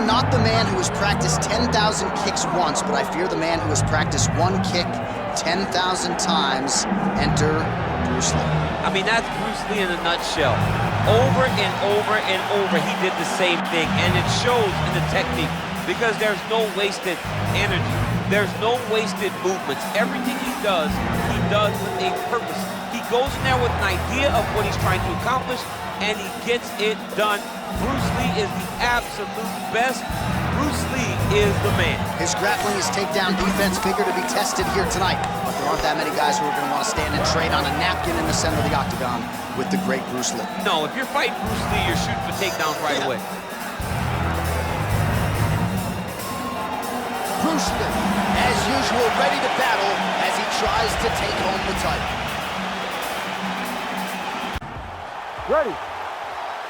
not the man who has practiced 10,000 kicks once, but I fear the man who has practiced one kick 10,000 times. Enter Bruce Lee. I mean, that's Bruce Lee in a nutshell. Over and over and over, he did the same thing, and it shows in the technique because there's no wasted energy. There's no wasted movements. Everything he does with a purpose. He goes in there with an idea of what he's trying to accomplish, and he gets it done. Bruce Lee is the absolute best. Bruce Lee is the man. His grappling, his takedown defense figure to be tested here tonight. But there aren't that many guys who are going to want to stand and trade on a napkin in the center of the octagon with the great Bruce Lee. No, if you're fighting Bruce Lee, you're shooting for takedowns right away. Bruce Lee, as usual, ready to battle as he tries to take home the title. Ready.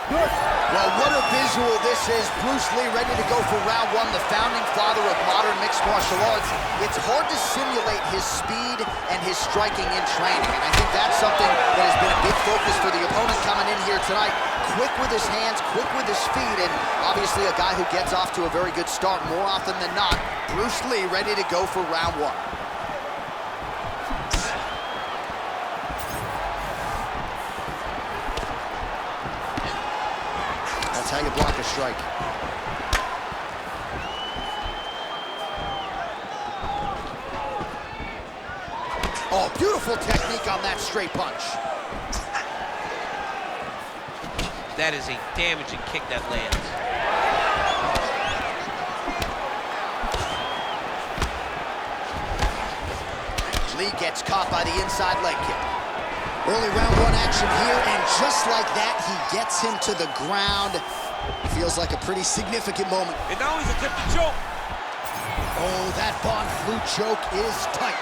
Good. Well, what a visual this is. Bruce Lee ready to go for round one, the founding father of modern mixed martial arts. It's hard to simulate his speed and his striking in training, and I think that's something that has been a big focus for the opponent coming in here tonight. Quick with his hands, quick with his feet, and obviously a guy who gets off to a very good start more often than not. Bruce Lee ready to go for round one. That's how you block a strike. Oh, beautiful technique on that straight punch. That is a damaging kick that lands. Lee gets caught by the inside leg kick. Early round one action here, and just like that, he gets him to the ground. Feels like a pretty significant moment. And now he's attempting to choke. Oh, that Von Flue choke is tight.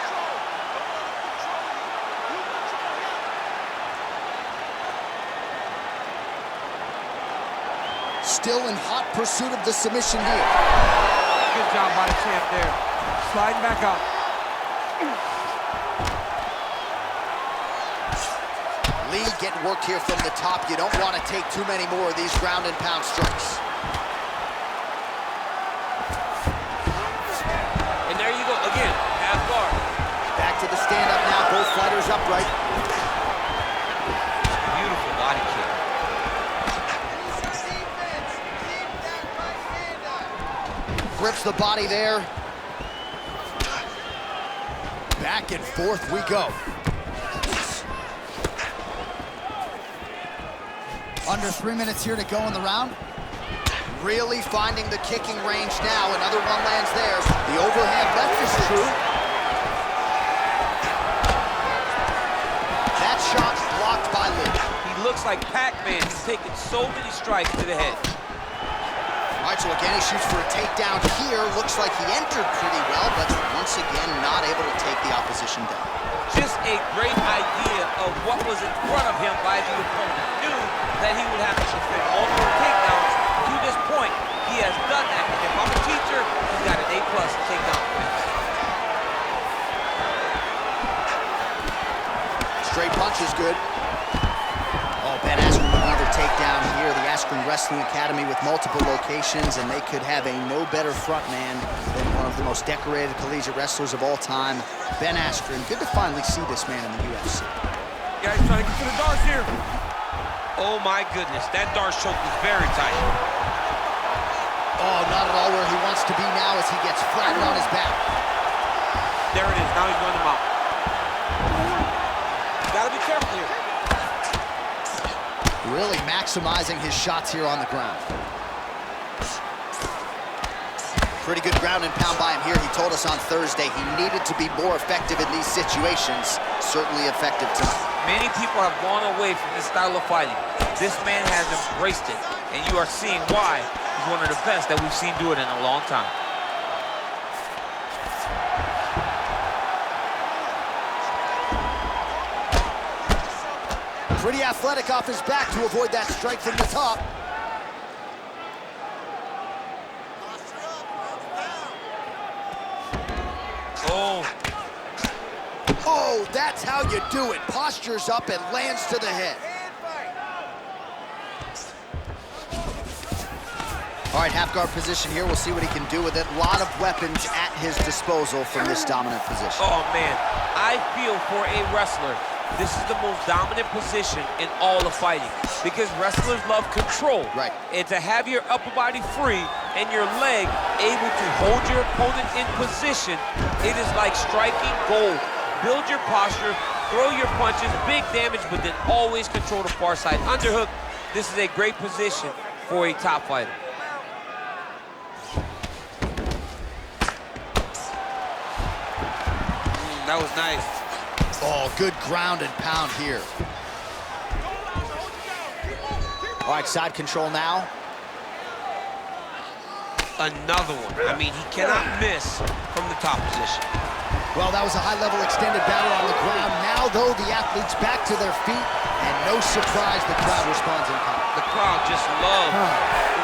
Still in hot pursuit of the submission here. Good job by the champ there. Sliding back up. Lee getting worked here from the top. You don't want to take too many more of these ground and pound strikes. And there you go, again, half guard. Back to the stand-up now, both fighters upright. Beautiful body kick. Grips the body there. Back and forth we go. Under 3 minutes here to go in the round. Really finding the kicking range now. Another one lands there. The overhand left is true. That shot blocked by Lee. He looks like Pac-Man. He's taking so many strikes to the head. All right, so again, he shoots for a takedown here. Looks like he entered pretty well, but once again, not able to take the opposition down. Just a great idea of what was in front of him by the opponent. Knew that he would have to defend multiple takedowns. To this point, he has done that. And if I'm a teacher, he's got an A+ takedown defense. Straight punch is good. Oh, Ben Askren with another takedown here. The Askren Wrestling Academy with multiple locations, and they could have a no better front man than one of the most decorated collegiate wrestlers of all time, Ben Askren. Good to finally see this man in the UFC. Guys trying to get to the darts here. Oh my goodness, that Darce choke is very tight. Oh, not at all where he wants to be now as he gets flattened on his back. There it is, now he's running him out. Gotta be careful here. Really maximizing his shots here on the ground. Pretty good ground and pound by him here. He told us on Thursday he needed to be more effective in these situations. Certainly effective tonight. Many people have gone away from this style of fighting. This man has embraced it, and you are seeing why he's one of the best that we've seen do it in a long time. Pretty athletic off his back to avoid that strike from the top. Oh. Oh, that's how you do it. Postures up and lands to the head. All right, half guard position here. We'll see what he can do with it. A lot of weapons at his disposal from this dominant position. Oh, man. I feel for a wrestler, this is the most dominant position in all of fighting because wrestlers love control. Right. And to have your upper body free and your leg able to hold your opponent in position, it is like striking gold. Build your posture, throw your punches, big damage, but then always control the far side. Underhook, this is a great position for a top fighter. That was nice. Oh, good ground and pound here. All right, side control now. Another one. I mean, he cannot miss from the top position. Well, that was a high-level extended battle on the ground. Now, though, the athletes back to their feet, and no surprise, the crowd responds in kind. The crowd just loves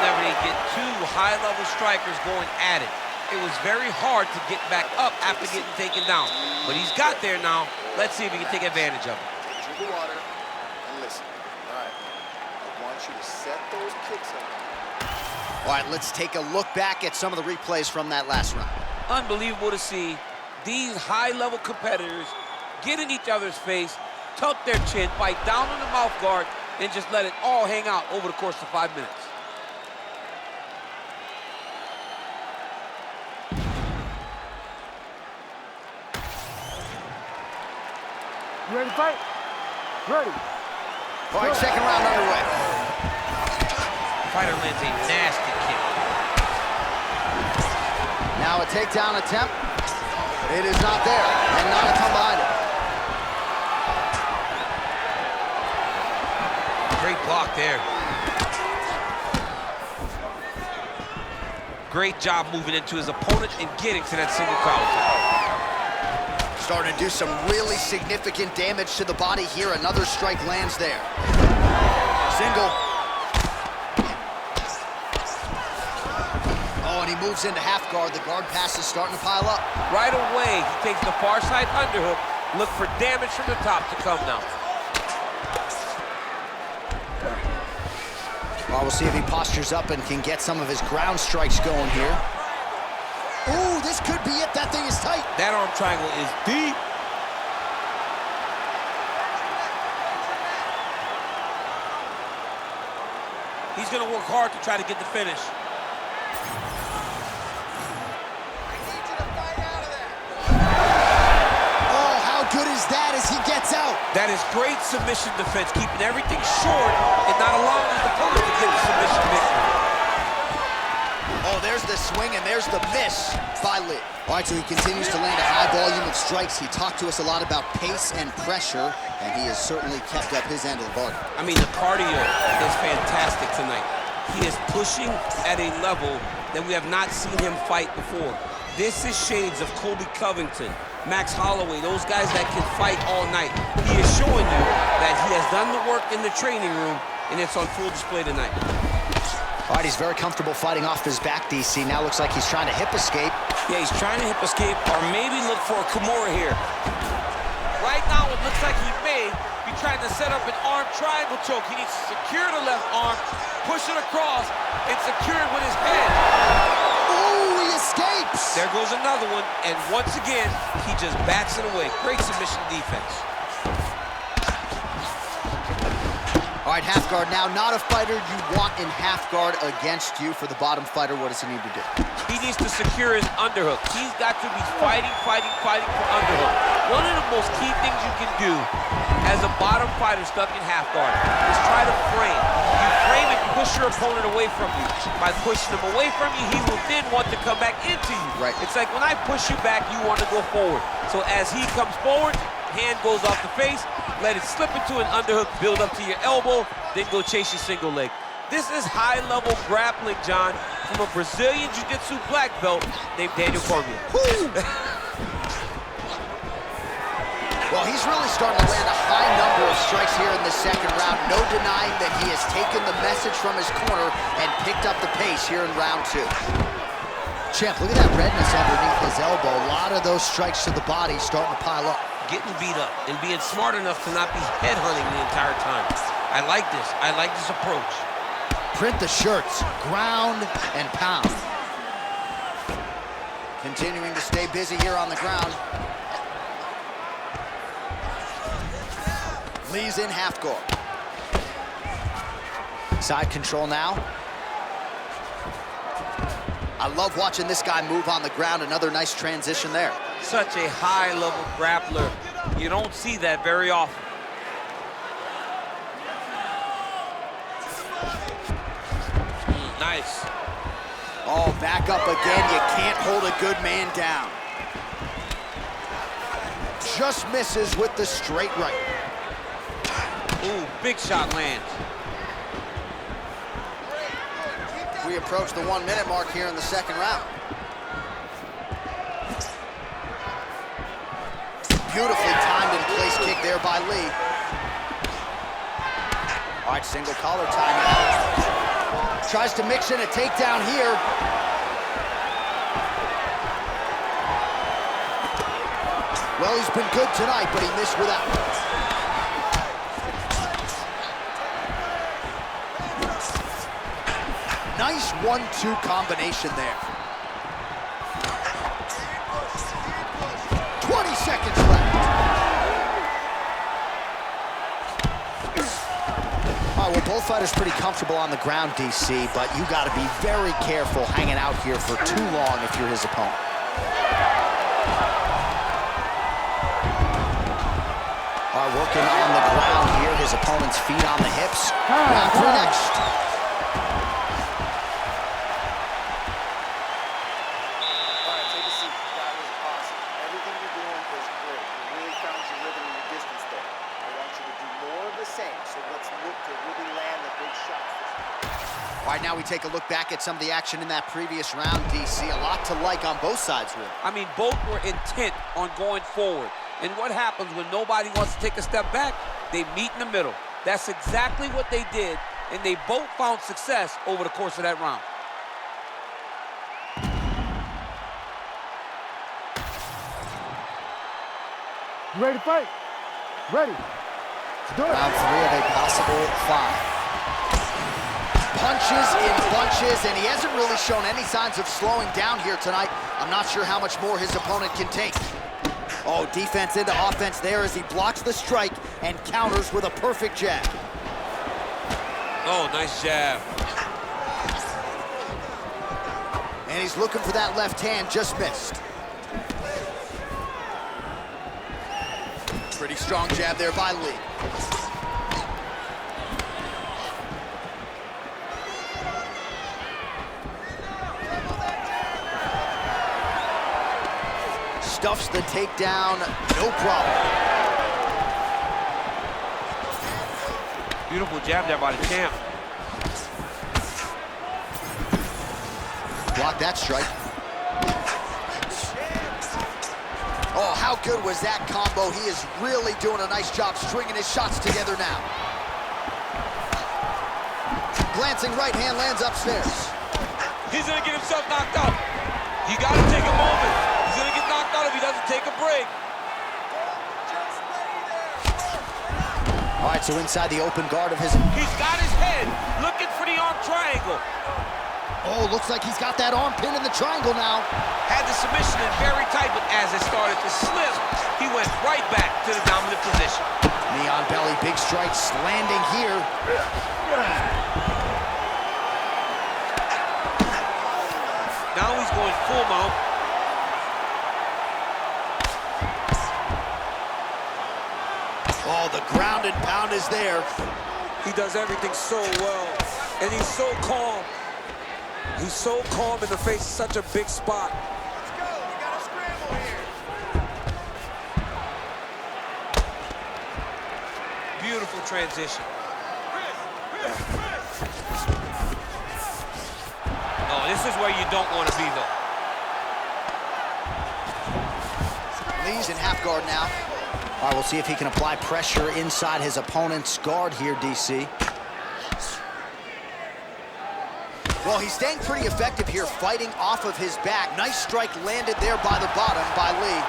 whenever they get two high-level strikers going at it. It was very hard to get back up after getting taken down. But he's got there now. Let's see if he can take advantage of it. Drink the water and listen. All right. I want you to set those kicks up. All right, let's take a look back at some of the replays from that last round. Unbelievable to see these high-level competitors get in each other's face, tuck their chin, bite down on the mouth guard, and just let it all hang out over the course of 5 minutes. You ready to fight? Ready. All right, second round underway. Fighter lands a nasty kick. Now a takedown attempt. It is not there, and not a ton behind it. Great block there. Great job moving into his opponent and getting to that single collar. Starting to do some really significant damage to the body here. Another strike lands there. Single. Oh, and he moves into half guard. The guard pass is starting to pile up. Right away, he takes the far side underhook. Look for damage from the top to come now. Well, we'll see if he postures up and can get some of his ground strikes going here. Ooh, this could be it. That thing is tight. That arm triangle is deep. He's gonna work hard to try to get the finish. Oh, how good is that as he gets out? That is great submission defense, keeping everything short and not allowing his opponent to get the submission victory. Oh, there's the swing and there's the miss by Lí. All right, so he continues to land a high volume of strikes. He talked to us a lot about pace and pressure, and he has certainly kept up his end of the bargain. I mean, the cardio is fantastic tonight. He is pushing at a level that we have not seen him fight before. This is shades of Colby Covington, Max Holloway, those guys that can fight all night. He is showing you that he has done the work in the training room, and it's on full display tonight. All right, he's very comfortable fighting off his back, DC. Now looks like he's trying to hip escape. Yeah, he's trying to hip escape or maybe look for a Kimura here. Right now, it looks like he may be trying to set up an arm triangle choke. He needs to secure the left arm, push it across, and secure it with his head. Ooh, he escapes! There goes another one, and once again, he just bats it away. Great submission defense. All right, half guard now. Not a fighter you want in half guard against you. For the bottom fighter, what does he need to do? He needs to secure his underhook. He's got to be fighting for underhook. One of the most key things you can do as a bottom fighter stuck in half guard is try to frame. You frame and push your opponent away from you. By pushing him away from you, he will then want to come back into you. Right. It's like when I push you back, you want to go forward. So as he comes forward, hand goes off the face, let it slip into an underhook, build up to your elbow, then go chase your single leg. This is high-level grappling, John, from a Brazilian Jiu-Jitsu black belt named Daniel Cormier. Well, he's really starting to land a high number of strikes here in the second round. No denying that he has taken the message from his corner and picked up the pace here in round two. Champ, look at that redness underneath his elbow. A lot of those strikes to the body starting to pile up. Getting beat up and being smart enough to not be headhunting the entire time. I like this. I like this approach. Print the shirts, ground and pound. Continuing to stay busy here on the ground. Lee's in half guard. Side control now. I love watching this guy move on the ground. Another nice transition there. Such a high-level grappler. You don't see that very often. Nice. Oh, back up again. You can't hold a good man down. Just misses with the straight right. Ooh, big shot lands. We approach the 1 minute mark here in the second round. Beautifully timed in place kick there by Lee. All right, single collar timeout. Tries to mix in a takedown here. Well, he's been good tonight, but he missed with that one. Nice 1-2 combination there. 20 seconds left. All right, well, both fighters pretty comfortable on the ground, DC, but you got to be very careful hanging out here for too long if you're his opponent. All right, working on the ground here. His opponent's feet on the hips. Round three next. All right, now we take a look back at some of the action in that previous round, DC. A lot to like on both sides, really. I mean, both were intent on going forward. And what happens when nobody wants to take a step back? They meet in the middle. That's exactly what they did, and they both found success over the course of that round. You ready to fight? Ready. Let's do it. Round three of a possible 5. Punches in bunches, and he hasn't really shown any signs of slowing down here tonight. I'm not sure how much more his opponent can take. Oh, defense into offense there as he blocks the strike and counters with a perfect jab. Oh, nice jab. And he's looking for that left hand, just missed. Pretty strong jab there by Lee. Stuffs the takedown, no problem. Beautiful jab there by the champ. Block that strike. Oh, how good was that combo? He is really doing a nice job stringing his shots together now. Glancing right hand lands upstairs. He's gonna get himself knocked out. You gotta take a moment. He's gonna get knocked out if he doesn't take a break. All right, so inside the open guard of his... He's got his head looking for the arm triangle. Oh, looks like he's got that arm pin in the triangle now. Had the submission in very tight, but as it started to slip, he went right back to the dominant position. Knee on belly, big strikes landing here. Now he's going full mount. Oh, the ground and pound is there. He does everything so well, and he's so calm. He's so calm in the face of such a big spot. Let's go. We got a scramble here. Beautiful transition. Oh, this is where you don't want to be, though. Lee's in half guard now. All right, we'll see if he can apply pressure inside his opponent's guard here, DC. Well, he's staying pretty effective here, fighting off of his back. Nice strike landed there by the bottom by Lee.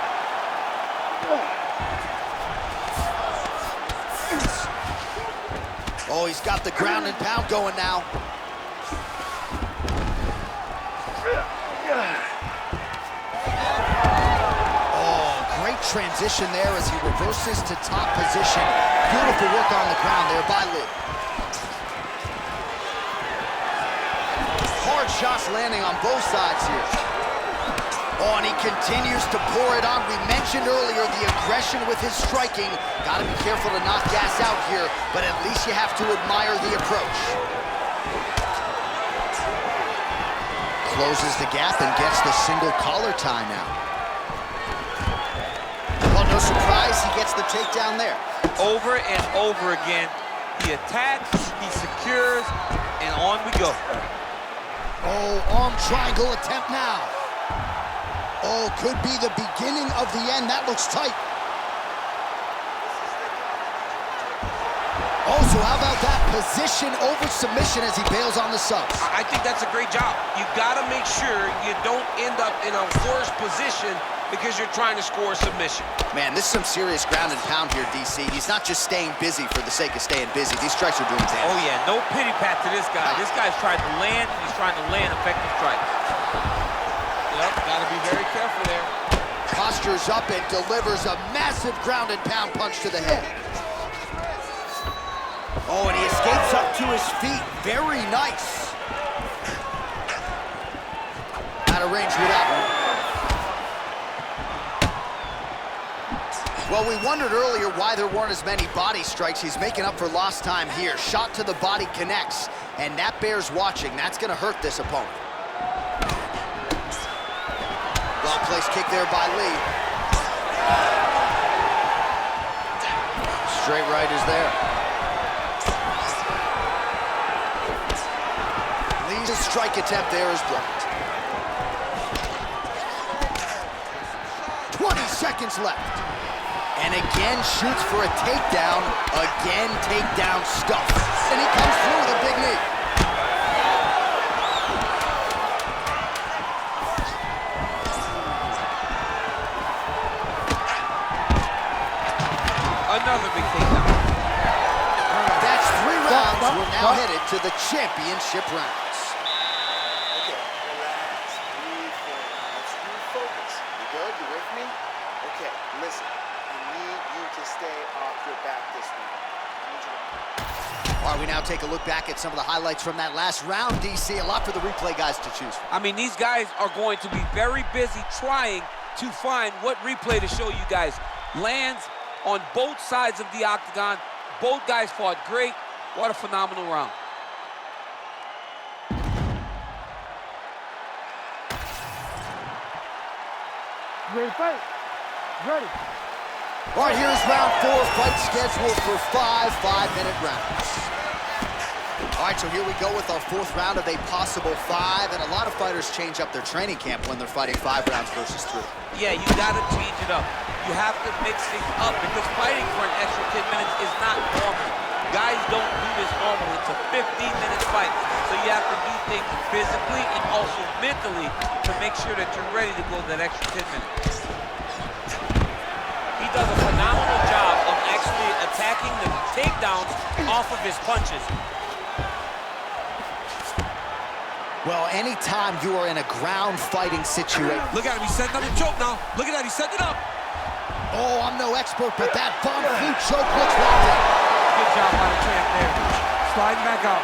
Oh, he's got the ground and pound going now. Great transition there as he reverses to top position. Beautiful work on the ground there by Lí. Hard shots landing on both sides here. Oh, and he continues to pour it on. We mentioned earlier the aggression with his striking. Got to be careful to not gas out here, but at least you have to admire the approach. Closes the gap and gets the single collar tie now. Well, no surprise, he gets the takedown there. Over and over again, he attacks, he secures, and on we go. Oh, arm triangle attempt now. Oh, could be the beginning of the end. That looks tight. Oh, so how about that position over submission as he bails on the subs? I think that's a great job. You gotta make sure you don't end up in a worse position because you're trying to score a submission. Man, this is some serious ground and pound here, DC. He's not just staying busy for the sake of staying busy. These strikes are doing damage. Oh yeah, no pity pat to this guy. This guy's trying to land, and he's trying to land effective strikes. Yep, gotta be very careful there. Postures up and delivers a massive ground and pound punch to the head. Oh, and he escapes up to his feet. Very nice. Out of range with that one. Well, we wondered earlier why there weren't as many body strikes. He's making up for lost time here. Shot to the body connects, and that bears watching. That's going to hurt this opponent. Well-placed kick there by Lí. Straight right is there. Lí's strike attempt there is blocked. 20 seconds left. And again shoots for a takedown. Again takedown stuff. And he comes through with a big knee. Another big takedown. That's 3 rounds. We're now headed to the championship rounds. Okay, relax. Breathe for it. Let's refocus. You good? You with me? Okay, listen. I need you to stay off your back this week. I need you to... All right, we now take a look back at some of the highlights from that last round, DC. A lot for the replay guys to choose from. I mean, these guys are going to be very busy trying to find what replay to show you guys. Lands on both sides of the octagon. Both guys fought great. What a phenomenal round. Ready to fight? Ready. All right, here's round 4, fight scheduled for 5 5-minute rounds. All right, so here we go with our 4th round of a possible 5, and a lot of fighters change up their training camp when they're fighting 5 rounds versus 3. Yeah, you gotta change it up. You have to mix things up because fighting for an extra 10 minutes is not normal. Guys don't do this normally. It's a 15-minute fight, so you have to do things physically and also mentally to make sure that you're ready to go that extra 10 minutes. He does a phenomenal job of actually attacking the takedowns off of his punches. Well, anytime you are in a ground fighting situation. Look at him, he's setting up the choke now. Look at that, he's setting it up. Oh, I'm no expert, but that bomb flute choke looks locked in. Good job by the champ there. Sliding back out.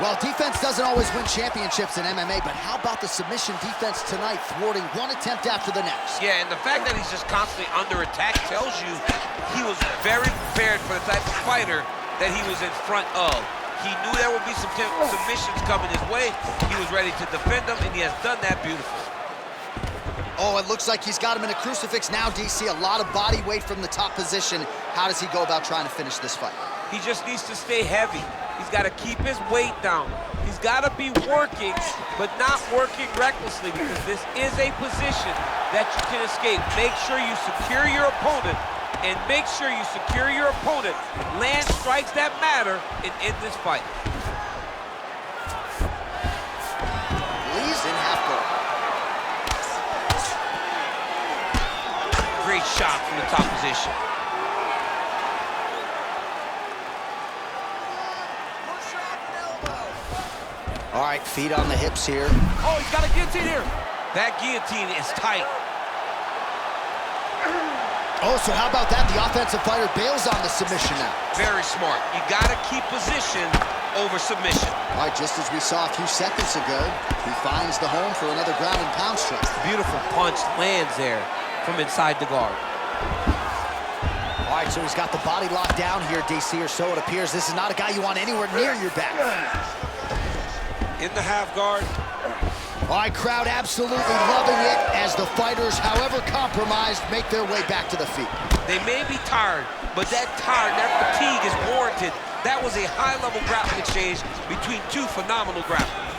Well, defense doesn't always win championships in MMA, but how about the submission defense tonight, thwarting one attempt after the next? Yeah, and the fact that he's just constantly under attack tells you he was very prepared for the type of fighter that he was in front of. He knew there would be some submissions coming his way. He was ready to defend them, and he has done that beautifully. Oh, it looks like he's got him in a crucifix now, DC. A lot of body weight from the top position. How does he go about trying to finish this fight? He just needs to stay heavy. He's got to keep his weight down. He's got to be working, but not working recklessly, because this is a position that you can escape. Make sure you secure your opponent, and make sure you secure your opponent, land strikes that matter, and end this fight. Lí's in half guard. Great shot from the top position. Push up, feet on the hips here. Oh, he's got a guillotine here. That guillotine is tight. Oh, so how about that? The offensive fighter bails on the submission now. Very smart. You gotta keep position over submission. All right, just as we saw a few seconds ago, he finds the home for another ground and pound strike. Beautiful punch lands there from inside the guard. All right, so he's got the body locked down here, DC, or so it appears. This is not a guy you want anywhere near your back. In the half guard. All right, crowd absolutely loving it as the fighters, however compromised, make their way back to the feet. They may be tired, but that fatigue is warranted. That was a high-level grappling exchange between two phenomenal grapplers.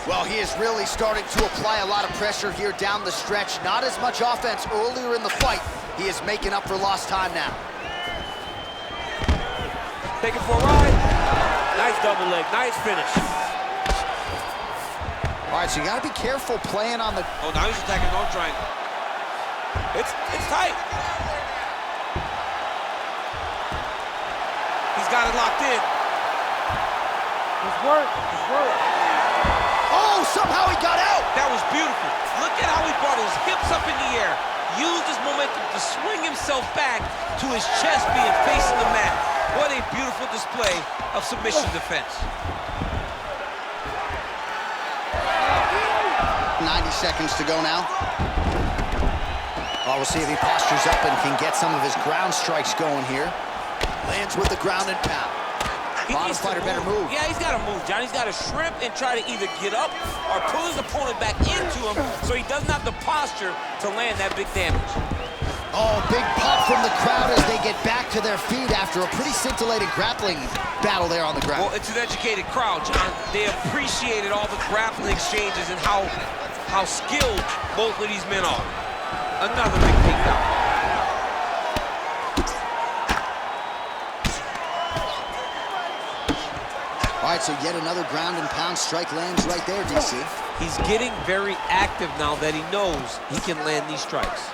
Well, he is really starting to apply a lot of pressure here down the stretch. Not as much offense earlier in the fight. He is making up for lost time now. Take it for a ride. Nice double leg, nice finish. All right, so you got to be careful playing on the... Oh, now he's attacking no triangle. It's tight. He's got it locked in. It's work. It's work. Oh, somehow he got out! That was beautiful. Look at how he brought his hips up in the air, used his momentum to swing himself back to his chest being facing the mat. What a beautiful display of submission defense. 90 seconds to go now. Well, we'll see if he postures up and can get some of his ground strikes going here. Lands with the ground and pound. Bottom fighter better move. Yeah, he's got to move, John. He's got to shrimp and try to either get up or pull his opponent back into him so he doesn't have the posture to land that big damage. Oh, big pop from the crowd as they get back to their feet after a pretty scintillating grappling battle there on the ground. Well, it's an educated crowd, John. They appreciated all the grappling exchanges and how skilled both of these men are. Another big takedown. All right, so yet another ground and pound strike lands right there, DC. He's getting very active now that he knows he can land these strikes.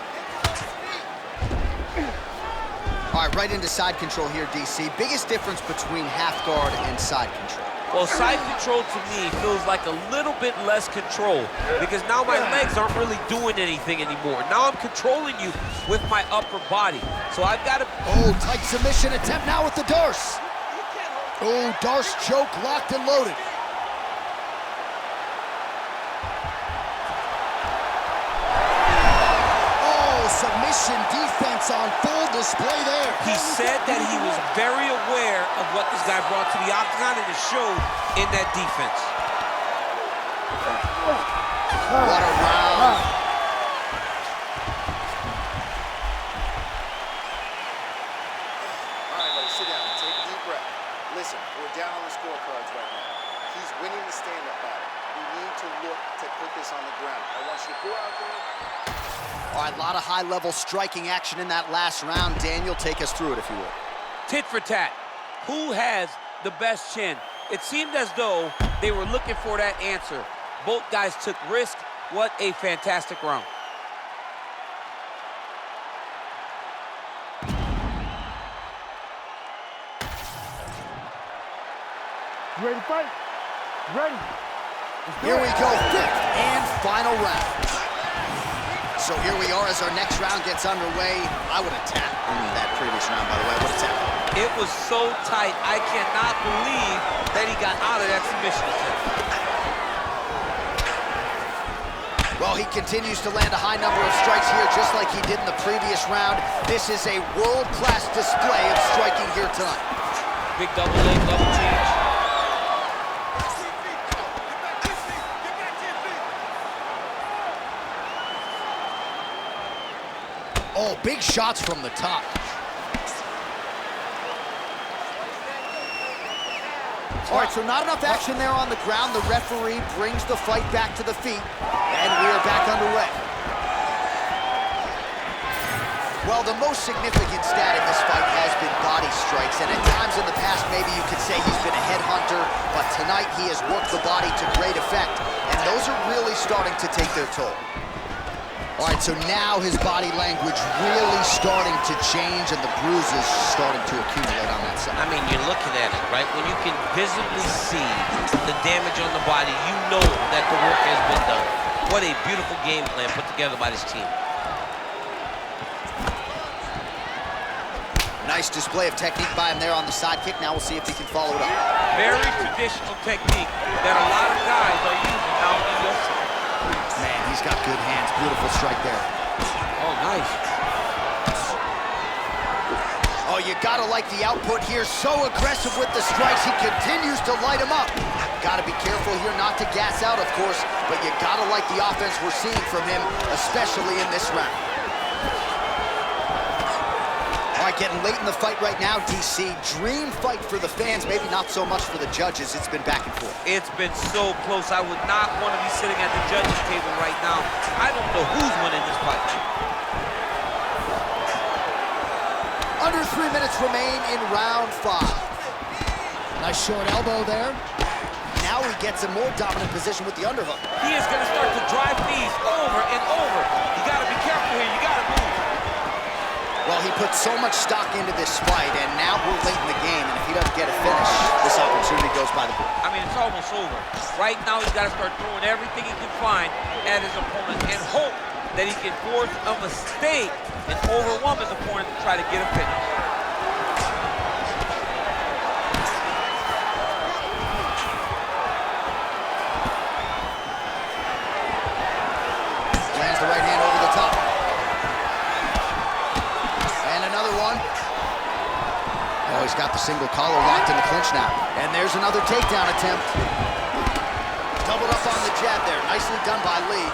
All right, right into side control here, DC. Biggest difference between half guard and side control. Well, side control to me feels like a little bit less control because now my legs aren't really doing anything anymore. Now I'm controlling you with my upper body. So I've got to... Oh, tight submission attempt now with the Darce. Oh, Darce choke locked and loaded. Oh, submission defense on full display there. He said that he was very aware of what this guy brought to the octagon, and it showed in that defense. What a round. All right, buddy, sit down. Take a deep breath. Listen, we're down on the scorecards right now. He's winning the stand-up battle. We need to look to put this on the ground. I want you to go out there. All right, a lot of high-level striking action in that last round. Daniel, take us through it, if you will. Tit for tat. Who has the best chin? It seemed as though they were looking for that answer. Both guys took risk. What a fantastic round. You ready to fight? Ready. Here we go, fifth and final round. So here we are as our next round gets underway. I would have tapped in that previous round, by the way. I would have tapped. It was so tight. I cannot believe that he got out of that submission attempt. Well, he continues to land a high number of strikes here, just like he did in the previous round. This is a world-class display of striking here tonight. Big double leg, double change. Oh, big shots from the top. All right, so not enough action there on the ground. The referee brings the fight back to the feet, and we are back underway. Well, the most significant stat in this fight has been body strikes, and at times in the past, maybe you could say he's been a headhunter, but tonight he has worked the body to great effect, and those are really starting to take their toll. All right, so now his body language really starting to change and the bruises starting to accumulate on that side. I mean, you're looking at it, right? When you can visibly see the damage on the body, you know that the work has been done. What a beautiful game plan put together by this team. Nice display of technique by him there on the side kick. Now we'll see if he can follow it up. Very traditional technique that a lot of guys are using now in the UFC. Man, he's got good hands. Beautiful strike there. Oh, nice. Oh, you gotta like the output here. So aggressive with the strikes. He continues to light him up. Gotta be careful here not to gas out, of course, but you gotta like the offense we're seeing from him, especially in this round. All right, getting late in the fight right now, DC. Dream fight for the fans, maybe not so much for the judges. It's been back and forth. It's been so close. I would not want to be sitting at the judges' table right now. I don't know who's winning this fight. Under 3 minutes remain in round 5. Nice short elbow there. Now he gets a more dominant position with the underhook. He is going to start to drive knees over and over. You got to be careful here. You got to move. Well, he put so much stock into this fight, and now we're late in the game, and if he doesn't get a finish, this opportunity goes by the board. I mean, it's almost over. Right now, he's got to start throwing everything he can find at his opponent and hope that he can force a mistake and overwhelm his opponent to try to get a finish. Lands the right hand over the top. And another one. Oh, he's got the single collar locked in the clinch now. And there's another takedown attempt. Doubled up on the jab there. Nicely done by Lee.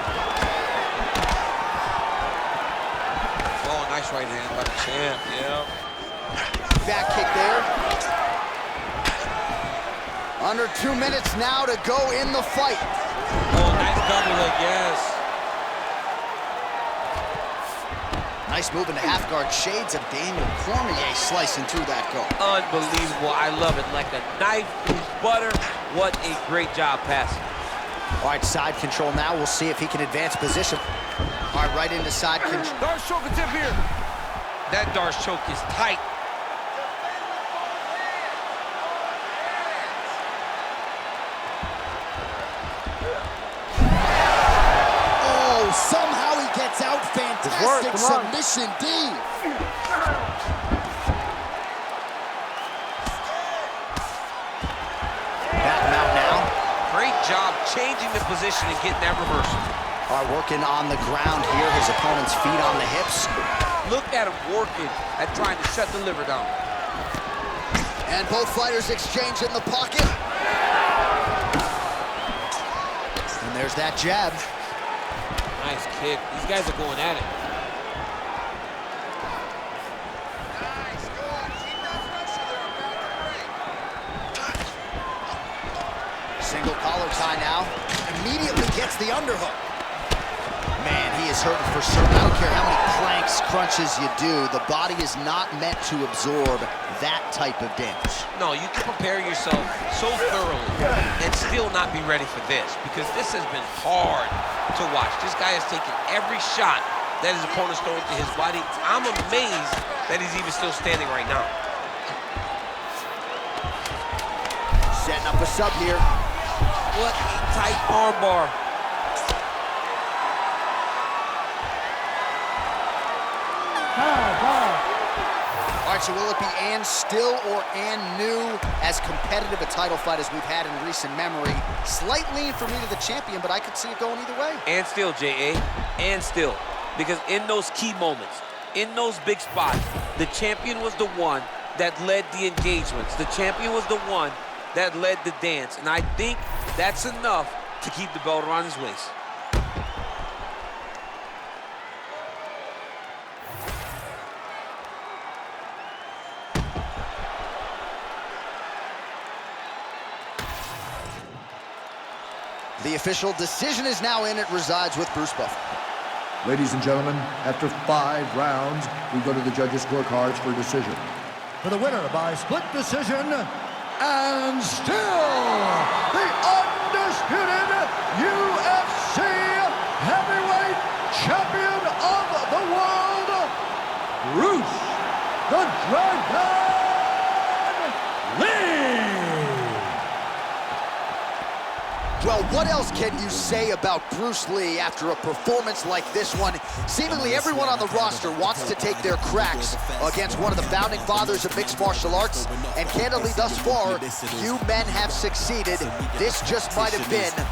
Oh, nice right hand by the champ, yeah. Back kick there. Under 2 minutes now to go in the fight. Oh, nice double leg, yes. Nice move into half guard. Shades of Daniel Cormier slicing through that guard. Unbelievable. I love it. Like a knife through butter. What a great job passing. All right, side control now. We'll see if he can advance position. All right, right into side control. Darce choke attempt here. That Darce choke is tight. Oh, somehow he gets out. Fantastic submission D. Back him out now. Great job changing the position and getting that reversal. All right, working on the ground here. His opponent's feet on the hips. Look at him working at trying to shut the liver down. And both fighters exchange in the pocket. And there's that jab. Nice kick. These guys are going at it. Single collar tie now. Immediately gets the underhook. Man, he is hurting for certain. I don't care how many planks, crunches you do. The body is not meant to absorb that type of damage. No, you can prepare yourself so thoroughly and still not be ready for this, because this has been hard to watch. This guy has taken every shot that his opponent's throwing to his body. I'm amazed that he's even still standing right now. Setting up a sub here. What a tight armbar. All right, so will it be and still or and new? As competitive a title fight as we've had in recent memory. Slight lean for me to the champion, but I could see it going either way. And still, J.A., and still. Because in those key moments, in those big spots, the champion was the one that led the engagements. The champion was the one that led the dance. And I think that's enough to keep the belt around his waist. The official decision is now in. It resides with Bruce Buffer. Ladies and gentlemen, after 5 rounds, we go to the judges' scorecards for decision. For the winner by split decision, and still the undisputed UFC heavyweight champion, Bruce the Dragon Lee! Well, what else can you say about Bruce Lee after a performance like this one? Seemingly everyone on the roster wants to take their cracks against one of the founding fathers of mixed martial arts, and candidly, thus far, few men have succeeded. This just might have been